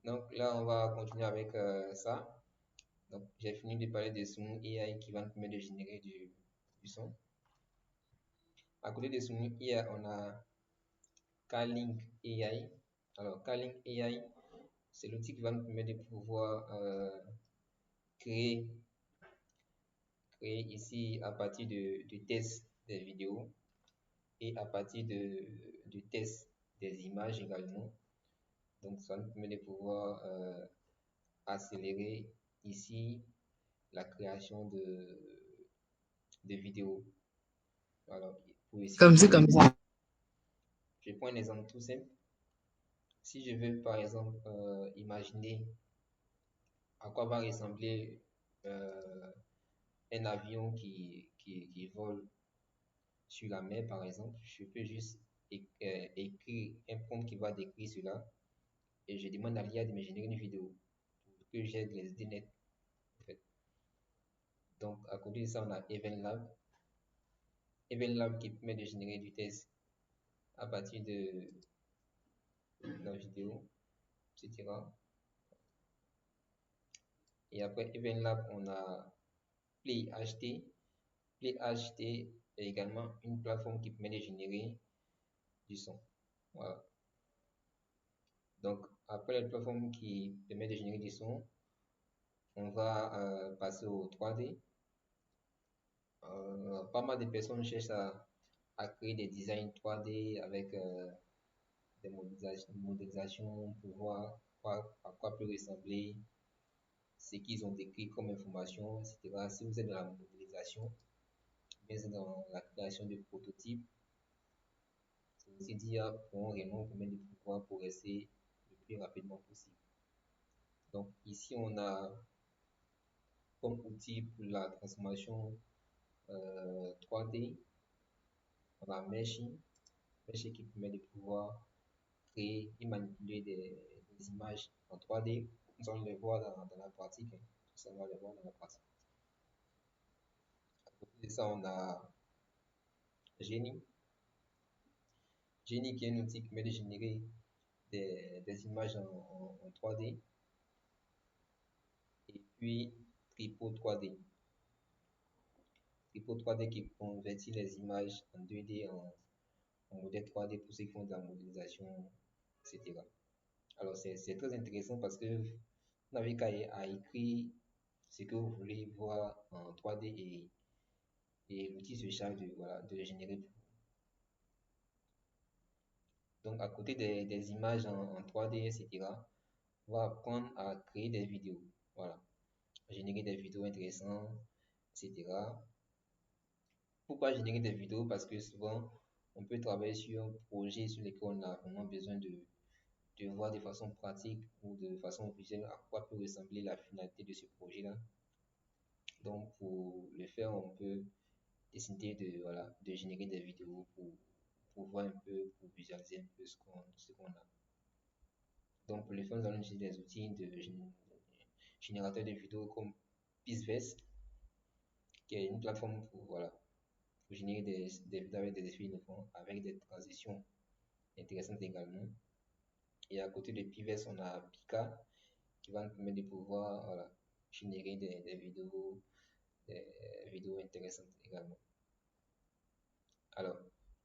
Donc là, on va continuer avec ça. Donc, j'ai fini de parler de Sumo AI qui va nous permettre de générer du son. À côté de Sumo AI, on a Carlink AI. Alors, Carlink AI, c'est l'outil qui va nous permettre de pouvoir créer, créer ici à partir du test des vidéos et à partir du test des images également. Donc, ça nous permet de pouvoir accélérer ici la création de vidéos. Alors, pour Comme ici, c'est comme ça. je prends un exemple tout simple. Si je veux, par exemple, imaginer à quoi va ressembler euh, un avion qui vole sur la mer, par exemple, je peux juste écrire un prompt qui va décrire cela et je demande à l'IA de me générer une vidéo pour que j'aide les idées nettes, en fait. Donc, à côté de ça, on a EventLab. EventLab qui permet de générer du test à partir de la vidéo, etc. Et après EventLab, on a PlayHT. PlayHT est également une plateforme qui permet de générer du son. Voilà. Donc, après la plateforme qui permet de générer du son, on va passer au 3D. Pas mal de personnes cherchent à créer des designs 3D avec des modélisations pour voir à quoi peut ressembler ce qu'ils ont décrit comme information, etc. Si vous êtes dans la modélisation, bien c'est dans la création de prototypes, c'est aussi d'IA pour vraiment permettre de pouvoir progresser le plus rapidement possible. Donc ici, on a comme outil pour la transformation 3D, on a Meshing, Meshing qui permet de pouvoir créer et manipuler des images en 3D. Nous allons les voir dans la pratique, hein. Ça, on va les voir dans la pratique. À côté de ça, on a Genie. Genie qui est un outil qui permet de générer des images en 3D. Et puis Tripo 3D. Tripo 3D qui convertit les images en 2D en modèle 3D pour ceux qui font de la modélisation, etc. Alors c'est très intéressant parce que vous n'avez qu'à écrire ce que vous voulez voir en 3D et l'outil se charge de, voilà, de le générer pour vous. Donc à côté des images en 3D, etc., on va apprendre à créer des vidéos. Voilà. Générer des vidéos intéressantes, etc. Pourquoi générer des vidéos? Parce que souvent, on peut travailler sur un projet sur lequel on a vraiment besoin de voir de façon pratique ou de façon visuelle à quoi peut ressembler la finalité de ce projet-là. Donc, pour le faire, on peut décider de, voilà, de générer des vidéos pour voir un peu, pour visualiser un peu ce qu'on a. Donc, pour le faire, nous allons utiliser des outils de générateur de vidéos comme PixVest, qui est une plateforme pour, voilà, pour générer des vidéos avec des effets innovants, avec des transitions intéressantes également. Et à côté de PixVest, on a Pika, qui va nous permettre de pouvoir, voilà, générer des vidéos intéressantes également. Alors,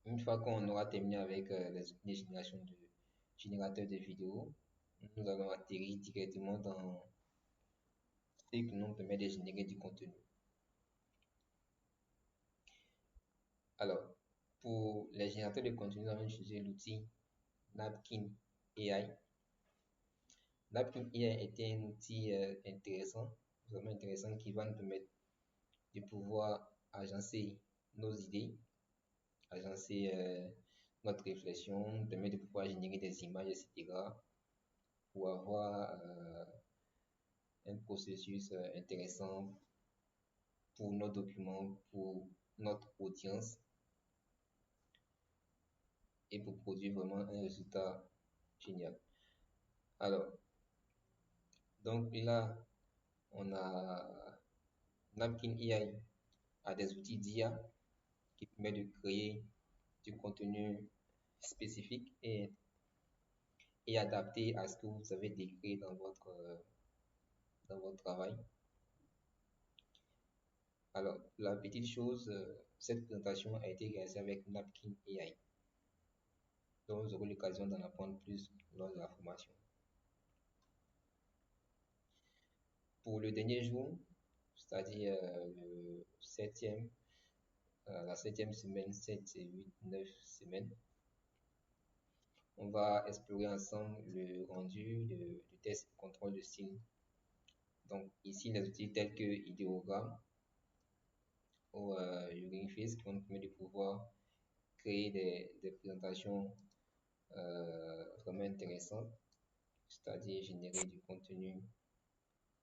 une fois qu'on aura terminé avec les outils de génération de générateurs de vidéos, nous allons atterrir directement dans ce qui nous permet de générer du contenu. Alors, pour les générateurs de contenu, nous allons utiliser l'outil Napkin AI. Napkin AI était un outil intéressant, vraiment intéressant, qui va nous permettre de pouvoir agencer nos idées, agencer notre réflexion, permettre de pouvoir générer des images, etc. pour avoir un processus intéressant pour nos documents, pour notre audience et pour produire vraiment un résultat génial. Alors, donc là, on a Napkin AI a des outils d'IA qui permettent de créer du contenu spécifique et adapté à ce que vous avez décrit dans votre travail. Alors, la petite chose, cette présentation a été réalisée avec Napkin AI. Donc, vous aurez l'occasion d'en apprendre plus lors de la formation. Pour le dernier jour, c'est-à-dire le septième, la septième semaine, 7, 8, 9 semaines, on va explorer ensemble le rendu du test de contrôle de style. Donc, ici, les outils tels que idéogramme ou Hugging Face qui vont nous permettre de pouvoir créer des présentations vraiment intéressantes, c'est-à-dire générer du contenu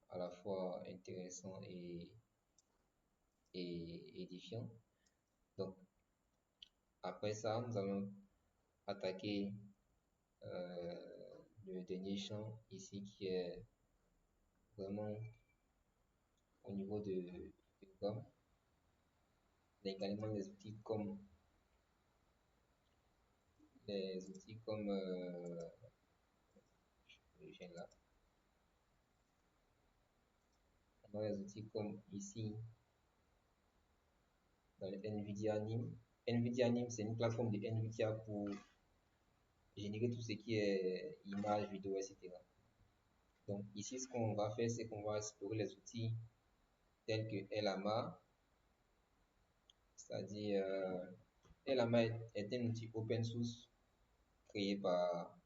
à la fois intéressant et édifiant. Donc, après ça, nous allons attaquer le dernier champ ici qui est vraiment au niveau de com. Il y a également des outils comme je viens là. On a des outils comme ici dans le NVIDIA Anime. NVIDIA Anime, c'est une plateforme de NVIDIA pour générer tout ce qui est images, vidéos, etc. Donc ici, ce qu'on va faire, c'est qu'on va explorer les outils tels que Elama, c'est-à-dire Elama est un outil open source créé par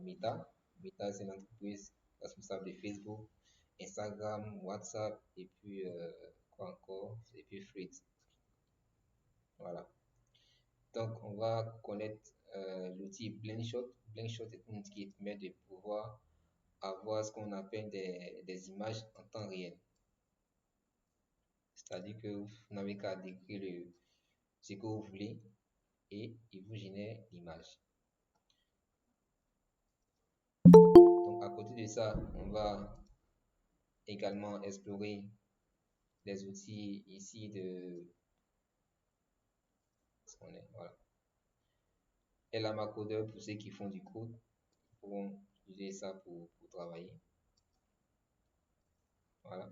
Meta. Meta, c'est l'entreprise responsable de Facebook, Instagram, WhatsApp, et puis quoi encore, et puis Threads. Voilà. Donc, on va connaître l'outil Blendshot. Blendshot est un outil qui permet de pouvoir avoir ce qu'on appelle des images en temps réel. C'est-à-dire que vous n'avez qu'à décrire ce que vous voulez et il vous génère l'image. Donc, à côté de ça, on va également explorer les outils ici de voilà. Elama Coder pour ceux qui font du code, ils pourront utiliser ça pour travailler. Voilà.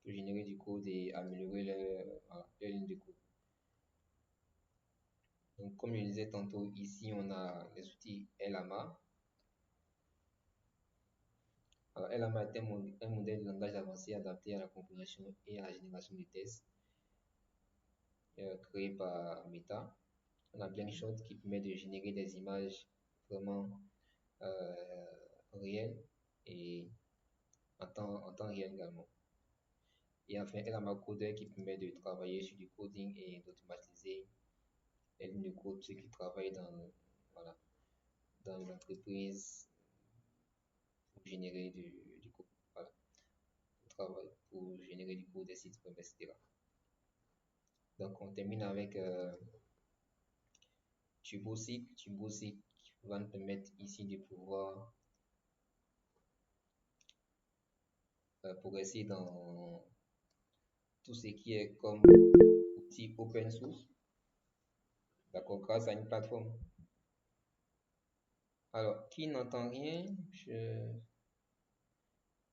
Pour générer du code et améliorer leur ligne de code. Donc, comme je disais tantôt, ici, on a les outils Elama. Alors, Elama est un modèle de langage avancé adapté à la compréhension et à la génération de tests créé par Meta. On a Blendshot qui permet de générer des images vraiment réelles et en temps réel également. Et enfin, Elama Coder qui permet de travailler sur du coding et d'automatiser les lignes de code, ceux qui travaillent voilà, dans l'entreprise pour générer du code. Voilà, pour générer du code des sites web, etc. Donc, on termine avec TurboSeek. TurboSeek va nous permettre ici de pouvoir progresser dans tout ce qui est comme outil open source, d'accord, grâce à une plateforme. Alors, qui n'entend rien?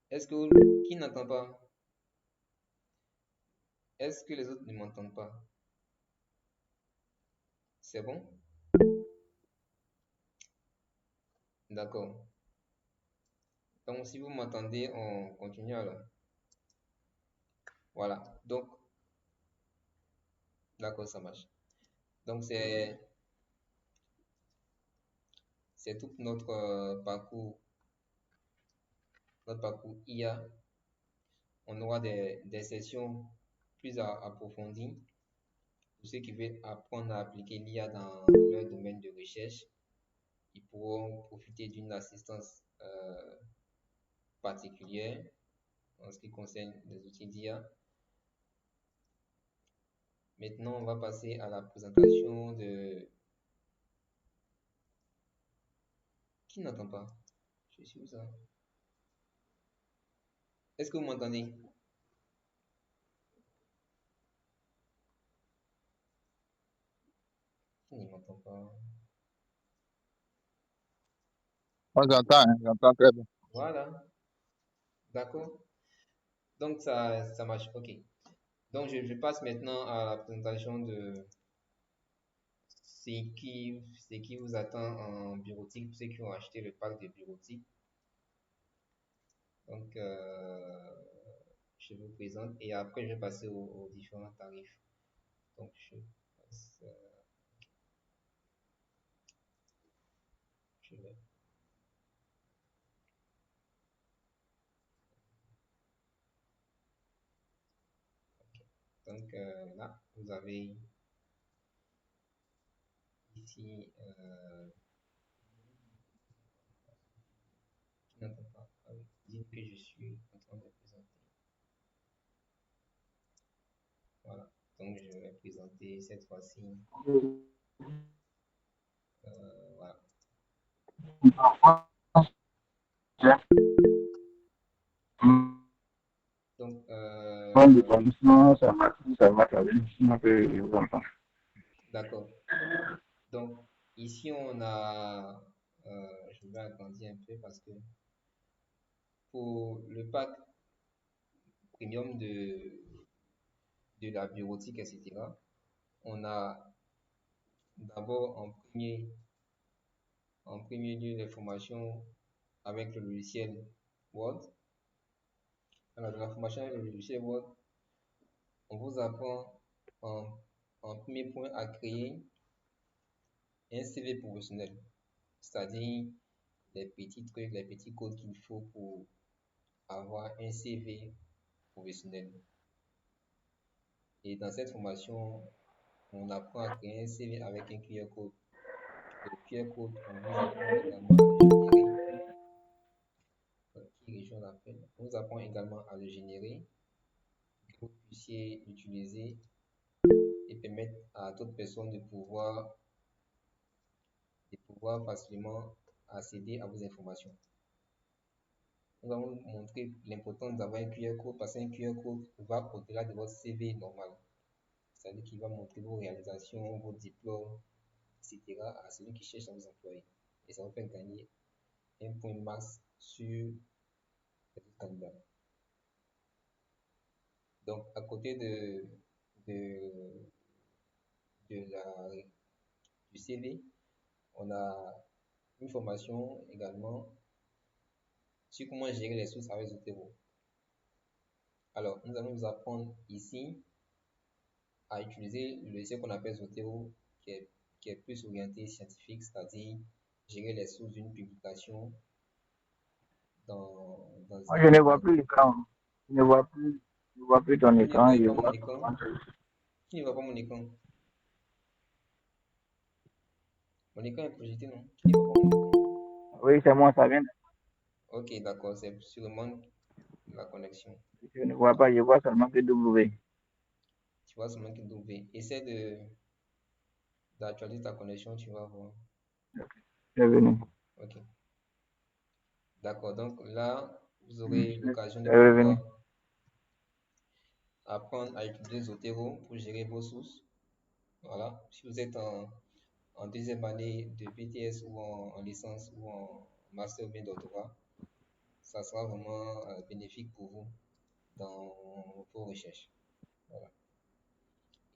Est-ce que qui n'entend pas? Est-ce que les autres ne m'entendent pas? C'est bon? D'accord. Donc, si vous m'entendez, on continue alors. Voilà. Donc, d'accord, ça marche. Donc, c'est tout notre parcours IA. On aura des sessions plus approfondies pour ceux qui veulent apprendre à appliquer l'IA dans leur domaine de recherche. Ils pourront profiter d'une assistance particulière en ce qui concerne les outils d'IA. Maintenant, on va passer à la présentation de... Qui n'entend pas? Je suis où ça? Est-ce que vous m'entendez? Qui ne m'entend pas? Moi, j'entends très bien. Voilà, d'accord. Donc ça marche. OK. Donc je passe maintenant à la présentation de ce qui vous attend en bureautique pour ceux qui ont acheté le pack de bureautique. Donc je vous présente et après je vais passer aux différents tarifs. Donc je vais. Donc là, vous avez ici qui n'entend pas. Ah oui, dites que je suis en train de présenter. Voilà. Donc je vais présenter cette fois-ci. Voilà. Donc Ça va très bien. Moi, je vous entends. d'accord. Donc ici on a, je vais agrandir un peu parce que pour le pack premium de la bureautique, etc., on a d'abord en premier lieu les formations avec le logiciel Word. Alors, dans la formation avec le logiciel Word, on vous apprend en, en premier point à créer un CV professionnel, c'est-à-dire les petits trucs, les petits codes qu'il faut pour avoir un CV professionnel. Et dans cette formation, on apprend à créer un CV avec un QR code. Et le QR code, on vous apprend également à le générer. Qui région l'appelle? On vous apprend également à le générer, que vous puissiez l'utiliser et permettre à d'autres personnes de pouvoir facilement accéder à vos informations. Nous allons montrer l'importance d'avoir un QR code parce qu'un QR code va au-delà de votre CV normal. C'est-à-dire qu'il va montrer vos réalisations, vos diplômes, etc. à celui qui cherche à vous employer. Et ça vous fait gagner un point max sur les autres candidats. Donc, à côté de, de la, du CV, on a une formation également sur comment gérer les sources avec Zotero. Alors, nous allons vous apprendre ici à utiliser le logiciel qu'on appelle Zotero, qui est plus orienté scientifique, c'est-à-dire gérer les sources d'une publication dans Moi, je ne vois dans- plus l'écran. Je ne vois plus ton Qui ne écran. voit Je pas mon vois écran? comment Qui ne voit pas mon écran? Mon écran est projeté, non? Qui ne voit pas mon écran? Oui, c'est moi, ça vient. Ok, d'accord, c'est sûrement la connexion. Je ne vois pas, je vois seulement que W. Tu vois seulement que W. Essaie d'actualiser ta connexion, tu vas voir. C'est venu. Ok, d'accord. Donc là, vous aurez l'occasion de C'est revenu. pouvoir apprendre à utiliser Zotero pour gérer vos sources. Voilà. Si vous êtes en deuxième année de BTS ou en licence ou en master ou bien doctorat, ça sera vraiment bénéfique pour vous dans vos recherches. Voilà.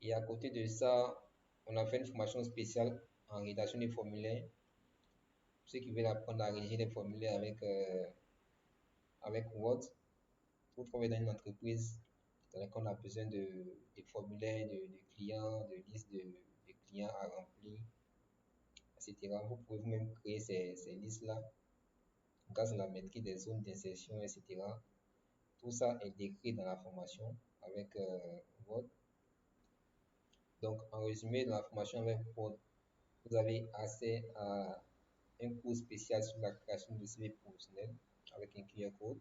Et à côté de ça, on a fait une formation spéciale en rédaction des formulaires. Pour ceux qui veulent apprendre à rédiger des formulaires avec Word, pour travailler dans une entreprise dans laquelle on a besoin de formulaires de clients, de listes de clients à remplir, etc. Vous pouvez vous-même créer ces listes-là grâce à la maîtrise des zones d'insertion, etc. Tout ça est décrit dans la formation avec Word. Donc, en résumé, dans la formation avec Word, vous avez accès à un cours spécial sur la création de CV professionnel avec un QR code.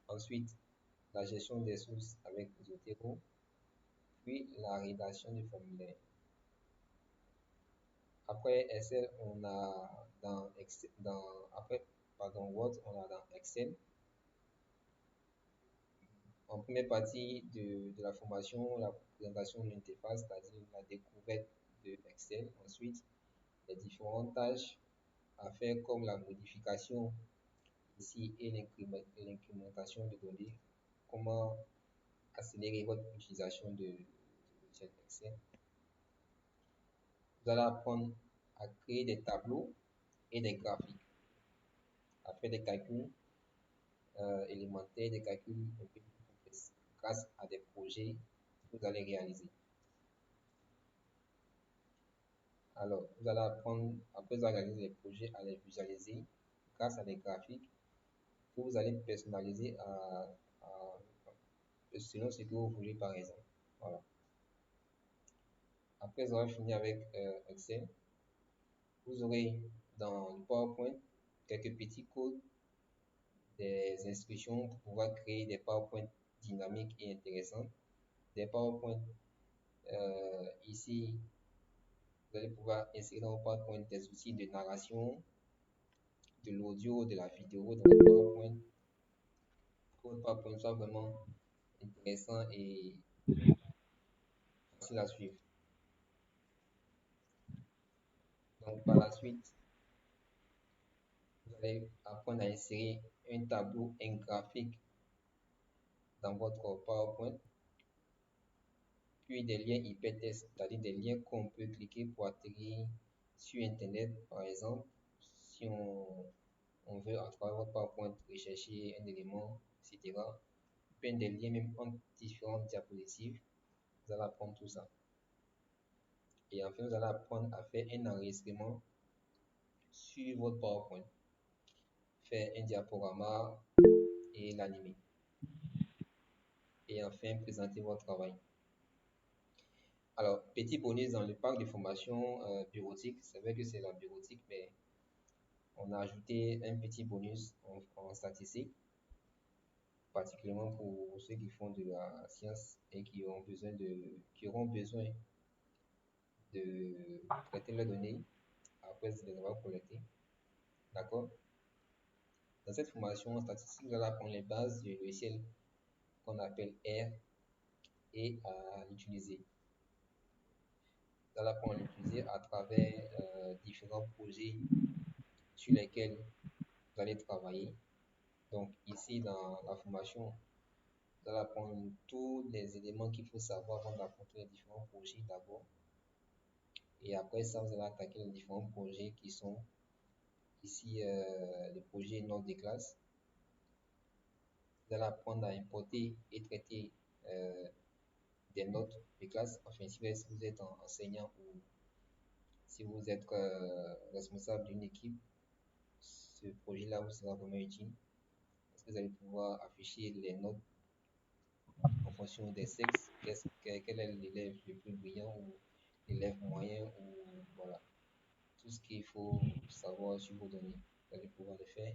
Ensuite, la gestion des sources avec Zotero, puis la rédaction du formulaire. Après Excel, on a dans Excel, après, pardon, Word, on a dans Excel. En première partie de la formation, la présentation de l'interface, c'est-à-dire la découverte de Excel. Ensuite, les différentes tâches à faire comme la modification ici et l'incrémentation de données, comment accélérer votre utilisation de logiciel Excel. Vous allez apprendre à créer des tableaux et des graphiques, à faire des calculs élémentaires, des calculs un peu plus complexes grâce à des projets que vous allez réaliser. Alors, vous allez apprendre, après avoir réalisé les projets, à les visualiser grâce à des graphiques que vous allez personnaliser selon ce que vous voulez, par exemple. Voilà. Après avoir fini avec Excel, vous aurez dans le PowerPoint quelques petits codes, des instructions pour pouvoir créer des PowerPoint dynamiques et intéressantes. Des PowerPoint, ici, vous allez pouvoir insérer dans vos PowerPoint des outils de narration, de l'audio, de la vidéo dans votre PowerPoint, pour que votre PowerPoint soit vraiment intéressant et facile à suivre. Donc, par la suite, vous allez apprendre à insérer un tableau, un graphique dans votre PowerPoint, puis des liens hypertextes, c'est-à-dire des liens qu'on peut cliquer pour atterrir sur Internet, par exemple. Si on veut, à travers votre PowerPoint, rechercher un élément, etc. Puis des liens même entre différentes diapositives. Vous allez apprendre tout ça. Et enfin, vous allez apprendre à faire un enregistrement sur votre PowerPoint, faire un diaporama et l'animer. Et enfin, présenter votre travail. Alors, petit bonus dans le parc de formation bureautique, c'est vrai que c'est la bureautique, mais on a ajouté un petit bonus en statistique, particulièrement pour ceux qui font de la science et qui auront besoin de traiter leurs données après les avoir collectées. D'accord? Dans cette formation en statistique, vous allez apprendre les bases du logiciel qu'on appelle R et à l'utiliser. Vous allez apprendre à l'utiliser à travers différents projets sur lesquels vous allez travailler. Donc ici dans la formation, vous allez apprendre tous les éléments qu'il faut savoir avant d'affronter les différents projets d'abord. Et après ça, vous allez attaquer les différents projets qui sont ici les projets notes des classes. Vous allez apprendre à importer et traiter des notes de classe. Enfin, si vous êtes enseignant ou si vous êtes responsable d'une équipe, ce projet-là vous sera vraiment utile parce que vous allez pouvoir afficher les notes en fonction des sexes, quel est l'élève le plus brillant ou l'élève moyen ou voilà, tout ce qu'il faut savoir sur vos données, vous allez pouvoir le faire.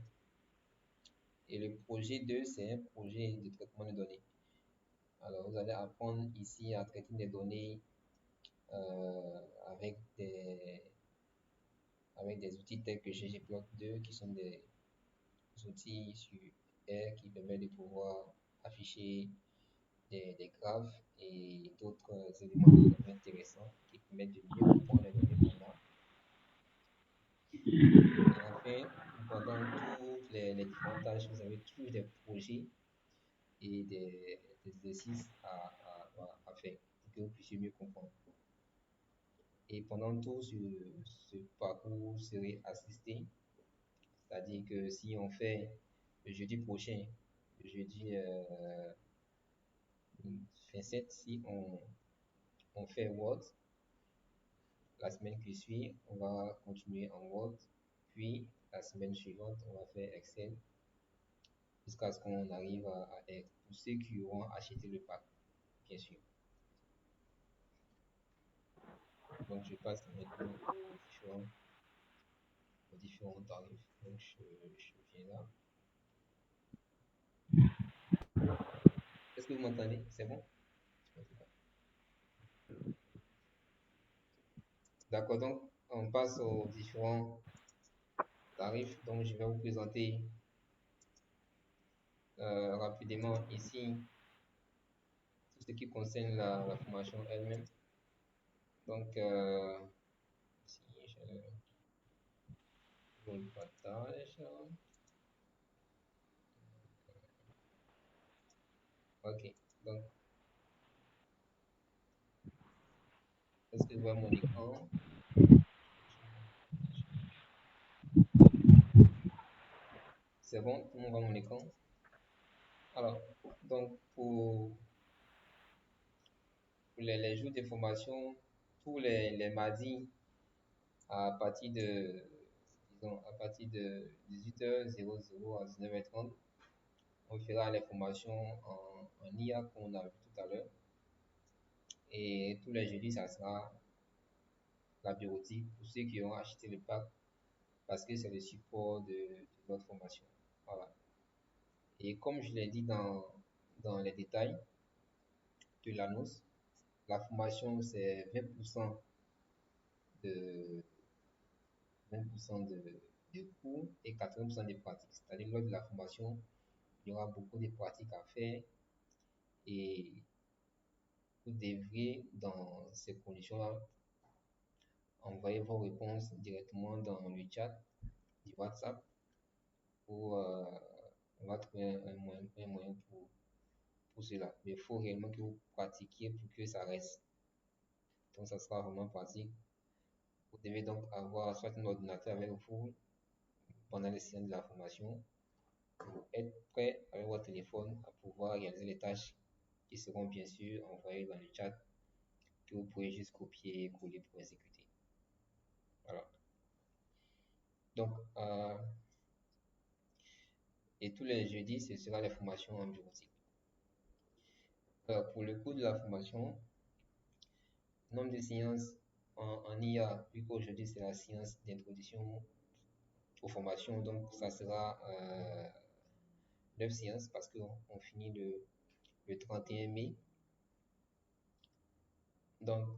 Et le projet 2, c'est un projet de traitement de données. Alors, vous allez apprendre ici à traiter des données avec des outils tels que ggplot2 qui sont des outils sur R qui permettent de pouvoir afficher des graphes et d'autres éléments vraiment intéressants qui permettent de mieux comprendre les données qu'on a. Et enfin, pendant toutes les différentes tâches, vous avez toujours des projets et des exercices à faire pour que vous puissiez mieux comprendre. Et pendant tout ce parcours, vous serez assisté, c'est-à-dire que si on fait le jeudi prochain, le jeudi 27, si on fait Word, la semaine qui suit, on va continuer en Word, puis la semaine suivante, on va faire Excel, jusqu'à ce qu'on arrive à être pour ceux qui auront acheté le pack, bien sûr. Donc, je passe maintenant aux différents tarifs. Donc, je viens là. Est-ce que vous m'entendez? C'est bon? D'accord, donc on passe aux différents tarifs. Donc, je vais vous présenter rapidement ici tout ce qui concerne la formation elle-même. Donc, ici, je partage. Ok. Donc, est-ce que je vois mon écran? C'est bon, tout le monde voit mon écran. Alors, donc pour les jours de formation, tous les mardis à partir de, disons, à partir de 18h00 à 19h30, on fera les formations en IA qu'on a vu tout à l'heure. Et tous les jeudis, ça sera la bureautique pour ceux qui ont acheté le pack parce que c'est le support de notre formation. Voilà. Et comme je l'ai dit dans les détails de l'annonce, la formation c'est 20% de 20% de cours et 80% de pratiques. C'est-à-dire lors de la formation, il y aura beaucoup de pratiques à faire et vous devrez, dans ces conditions-là, envoyer vos réponses directement dans le chat du WhatsApp pour on va trouver un moyen pour cela. Mais il faut réellement que vous pratiquiez pour que ça reste. Donc, ça sera vraiment pratique. Vous devez donc avoir soit un ordinateur avec vous pendant les séances de la formation pour être prêt avec votre téléphone à pouvoir réaliser les tâches qui seront bien sûr envoyées dans le chat que vous pouvez juste copier et coller pour exécuter. Voilà. Donc, et tous les jeudis, ce sera la formation en bureautique. Pour le cours de la formation, nombre de séances en IA, vu qu'aujourd'hui c'est la séance d'introduction aux formations, donc ça sera 9 séances parce qu'on finit le 31 mai. Donc,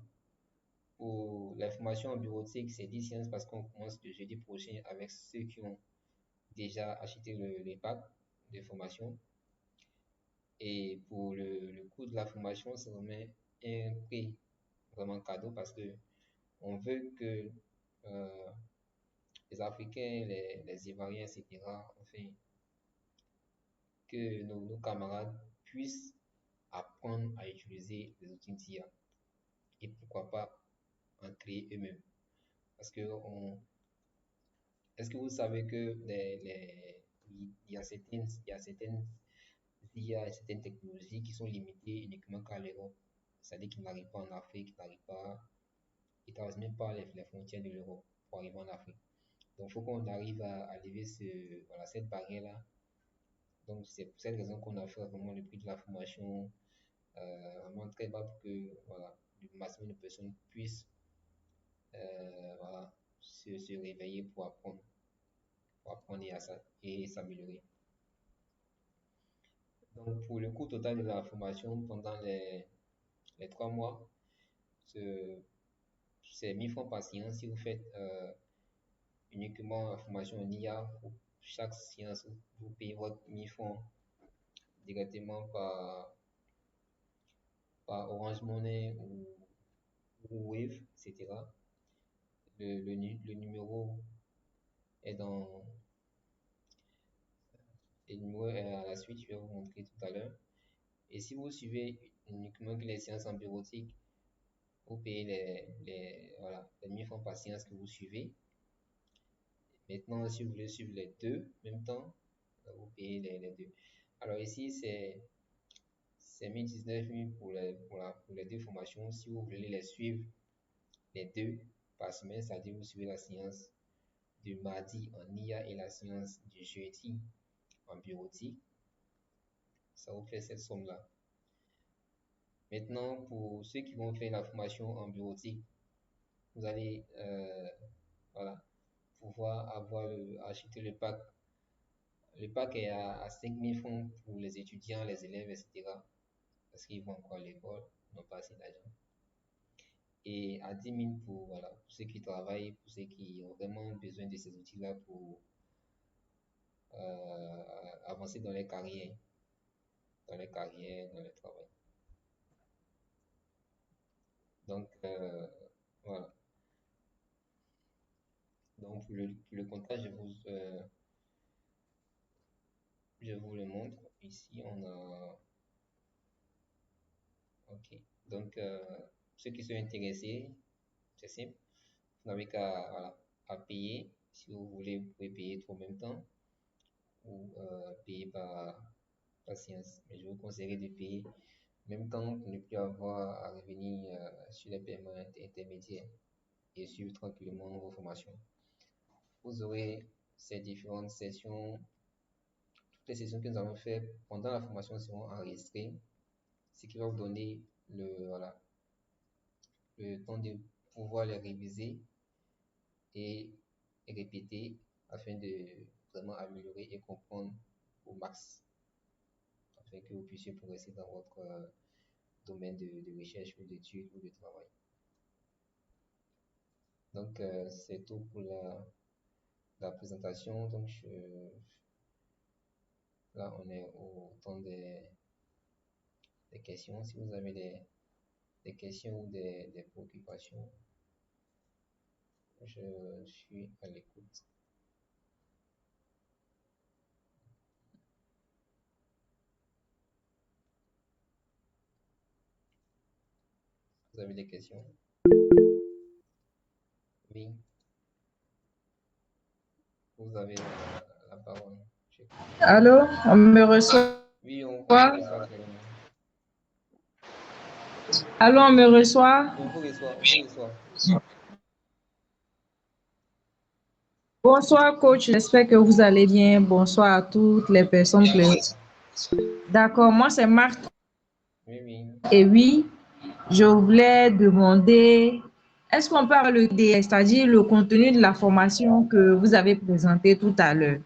pour la formation en bureautique, c'est 10 séances parce qu'on commence le jeudi prochain avec ceux qui ont déjà acheté les packs de formation. Et pour le coût de la formation, c'est vraiment un prix vraiment cadeau parce que on veut que euh, les Africains, les Ivoiriens, etc., enfin, que nos camarades puissent apprendre à utiliser les outils d'IA et pourquoi pas en créer eux-mêmes. Parce que est-ce que vous savez que il y a certaines IA et certaines technologies qui sont limitées uniquement qu'à l'Europe? C'est-à-dire qu'ils n'arrivent pas en Afrique, qu'ils n'arrivent pas, ils ne traversent même pas les frontières de l'Europe pour arriver en Afrique. Donc, il faut qu'on arrive à lever voilà, cette barrière-là. Donc, c'est pour cette raison qu'on a fait vraiment le prix de la formation vraiment très bas pour que voilà, le maximum de personnes puissent voilà, se réveiller pour apprendre et s'améliorer. Donc, pour le coût total de la formation pendant les 3 mois, c'est 1000 francs par séance. Si vous faites uniquement la formation en IA, pour chaque séance, vous payez votre 1000 francs directement par Orange Money ou Wave, etc. Le numéro est dans le numéro est à la suite, je vais vous montrer tout à l'heure. Et si vous suivez uniquement que les séances en bureautique, vous payez voilà, les 1000 francs par séance que vous suivez. Maintenant, si vous voulez suivre les deux en même temps, vous payez les deux. Alors ici, c'est 1019 000 pour les deux formations. Si vous voulez les suivre les deux par semaine, c'est-à-dire vous suivez la séance du mardi en IA et la séance du jeudi en bureautique, ça vous fait cette somme-là. Maintenant, pour ceux qui vont faire la formation en bureautique, vous allez voilà, pouvoir acheter le pack. Le pack est à 5000 francs pour les étudiants, les élèves, etc. Parce qu'ils vont encore à l'école, n'ont pas assez d'argent. Et à 10 000 voilà, pour ceux qui travaillent, pour ceux qui ont vraiment besoin de ces outils-là pour avancer dans les carrières, dans le travail. Donc, voilà. Donc, pour le contrat, je vous le montre. Ici, on a. OK. Donc, ceux qui sont intéressés, c'est simple. Vous n'avez qu'à voilà, à payer. Si vous voulez, vous pouvez payer tout en même temps ou payer par séance. Mais je vous conseillerais de payer en même temps pour ne plus avoir à revenir sur les paiements intermédiaires et suivre tranquillement vos formations. Vous aurez ces différentes sessions. Toutes les sessions que nous avons faites pendant la formation seront enregistrées, ce qui va vous donner voilà, le temps de pouvoir les réviser et répéter afin de vraiment améliorer et comprendre au max, afin que vous puissiez progresser dans votre domaine de recherche ou d'études ou de travail. Donc, c'est tout pour la présentation. Donc, là, on est au temps des questions. Si vous avez des questions ou des préoccupations, je suis à l'écoute. Vous avez des questions? Oui, vous avez la parole. Allô, on me reçoit? Oui, on vous reçoit clairement. Allô, on me reçoit? On vous reçoit, on vous reçoit. Bonsoir, coach. J'espère que vous allez bien. Bonsoir à toutes les personnes présentes. D'accord, moi c'est Marthe. Oui, oui. Et oui, je voulais demander, est-ce qu'on parle le DS, c'est-à-dire le contenu de la formation que vous avez présenté tout à l'heure?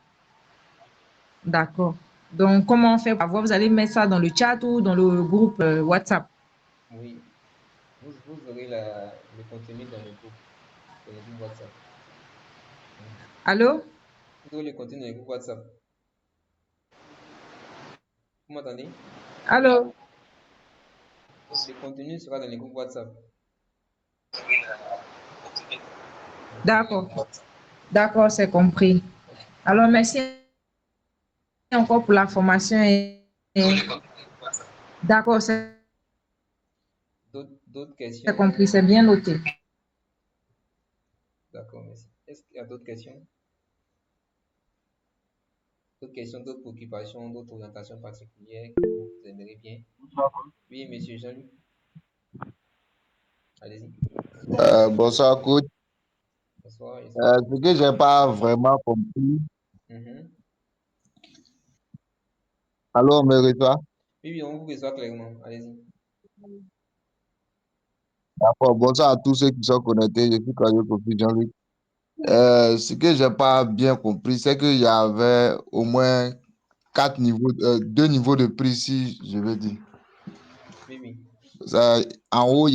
D'accord. Donc, comment on fait pour avoir? Vous allez mettre ça dans le chat ou dans le groupe WhatsApp? Oui, vous aurez le contenu dans le groupe WhatsApp. Allô? Vous aurez le contenu dans le groupe WhatsApp. Vous m'entendez? Allô? Le contenu sera dans le groupe WhatsApp. D'accord. D'accord, c'est compris. Ok. Alors, merci encore pour la formation. D'accord, c'est D'autres compris, questions? c'est bien noté. D'accord, merci. Est-ce qu'il y a d'autres questions? D'autres questions, d'autres préoccupations, d'autres orientations particulières que vous aimeriez bien? Oui, monsieur Jean-Luc, allez-y. Bonsoir, coach. Bonsoir, je suis là. Ce que j'ai pas vraiment compris. Mhm. Alors, on me reçoit? Oui, oui, on vous reçoit clairement. Allez-y. D'accord. Bonsoir à tous ceux qui sont connectés. Je suis Kajo Kofi Jean-Luc. Ce que j'ai pas bien compris, c'est qu'il y avait au moins deux niveaux de prix, si je veux dire. Oui, oui. Ça, en haut,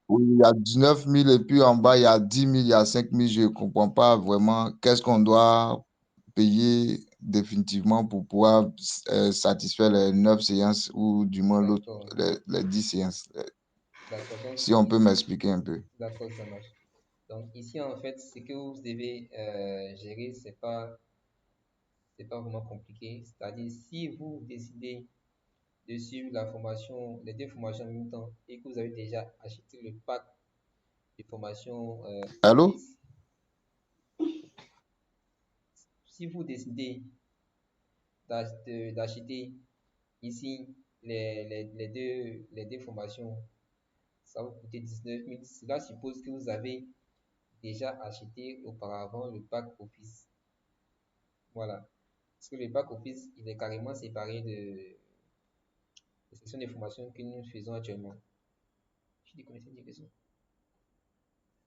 oui, il y a 19 000 et puis en bas, il y a 10 000, il y a 5 000. Je ne comprends pas vraiment qu'est-ce qu'on doit payer définitivement pour pouvoir satisfaire les 9 séances ou du moins D'accord. les 10 séances. D'accord. Donc, Si on peut m'expliquer un peu. d'accord, ça marche. Donc, ici, en fait, ce que vous devez gérer, c'est pas vraiment compliqué. C'est-à-dire, si vous décidez de suivre la formation, les deux formations en même temps, et que vous avez déjà acheté le pack de formation Allô? Office, si vous décidez d'acheter ici les deux formations, ça va vous coûter 19 000. Cela suppose que vous avez déjà acheté auparavant le pack Office. Voilà. Parce que le pack Office, il est carrément séparé des sections de formation que nous faisons actuellement. Je dis connaissez des raisons.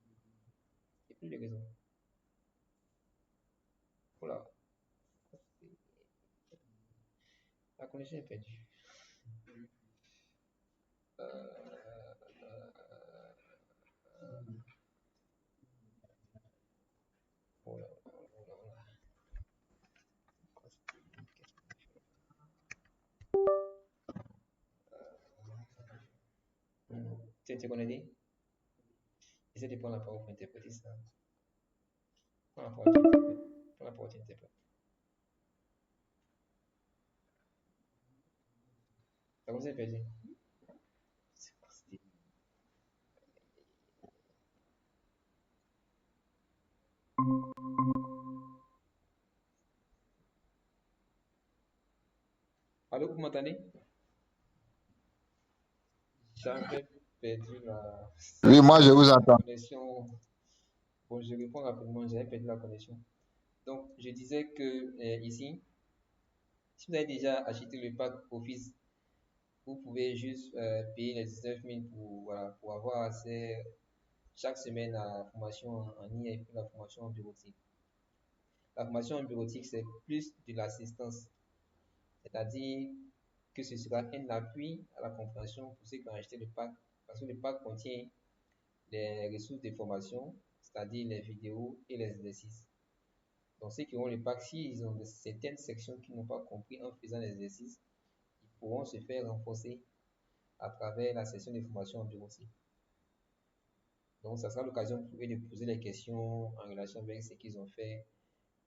Il n'y a plus de raisons. Voilà. La connexion est perdue. Voilà, voilà. Tu connais dit? Essaie de prendre la parole pour interpréter ça. Prends la parole, tu interprètes. Prends la parole, tu interprètes. Ça vous est perdu. C'est quoi, c'était- Allô, vous m'entendez? J'avais perdu Oui, moi, je vous la entends. connexion. Bon, je réponds rapidement, j'avais perdu la connexion. Donc, je disais que ici, si vous avez déjà acheté le pack Office, vous pouvez juste payer les 19 000 pour, voilà, pour avoir accès chaque semaine à la formation en ligne et puis la formation en bureautique. La formation en bureautique, c'est plus de l'assistance, c'est-à-dire que ce sera un appui à la compréhension pour ceux qui ont acheté le pack, parce que le pack contient les ressources de formation, c'est-à-dire les vidéos et les exercices. Donc, ceux qui ont le pack, s'ils ont certaines sections qu'ils n'ont pas compris en faisant l'exercice, ils pourront se faire renforcer à travers la session de formation en bureautique. Donc, ça sera l'occasion pour eux de poser les questions en relation avec ce qu'ils ont fait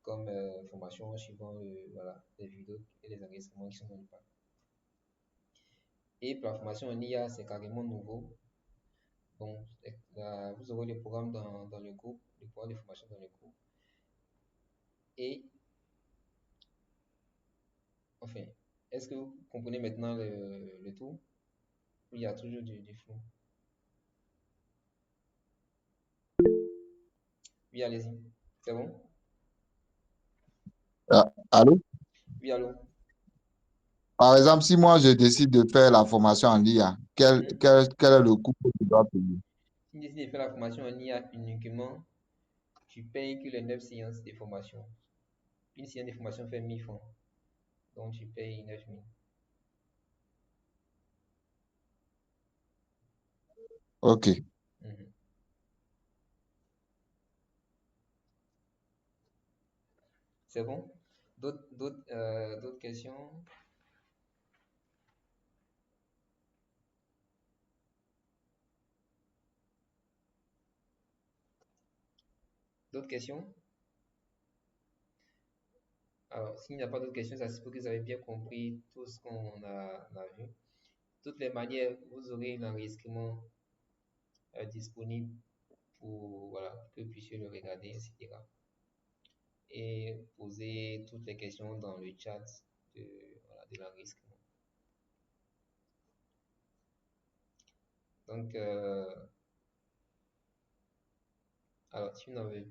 comme formation suivant voilà, les vidéos et les enregistrements qui sont dans le pack. Et pour la formation en IA, c'est carrément nouveau. Donc, vous aurez le programme dans le groupe, le programme de formation dans le groupe. Et, enfin, est-ce que vous comprenez maintenant le tout? Il y a toujours du flou. Oui, allez-y. C'est bon? Allô? Oui, allô? Par exemple, si moi, je décide de faire la formation en l'IA, quel est le coût que je dois payer? Si tu décides de faire la formation en IA uniquement, tu payes que les 9 séances de formation. Une séance de formation fait 1000 francs. Donc, tu payes 9 000. OK. Mhm. C'est bon? D'autres questions? D'autres questions? Alors, s'il n'y a pas d'autres questions, ça suppose que vous avez bien compris tout ce qu'on a vu. De toutes les manières, vous aurez l'enregistrement disponible pour voilà, que vous puissiez le regarder, etc. Et poser toutes les questions dans le chat de, voilà, de l'enregistrement. Donc, alors, si vous n'avez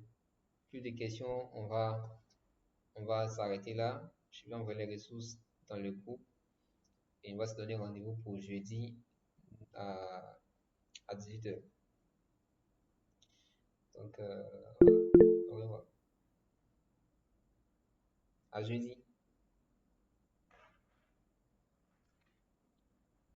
plus de questions, on va s'arrêter là. Je vais envoyer les ressources dans le groupe et on va se donner rendez-vous pour jeudi à, à 18h. Donc, voilà. Au revoir. À jeudi.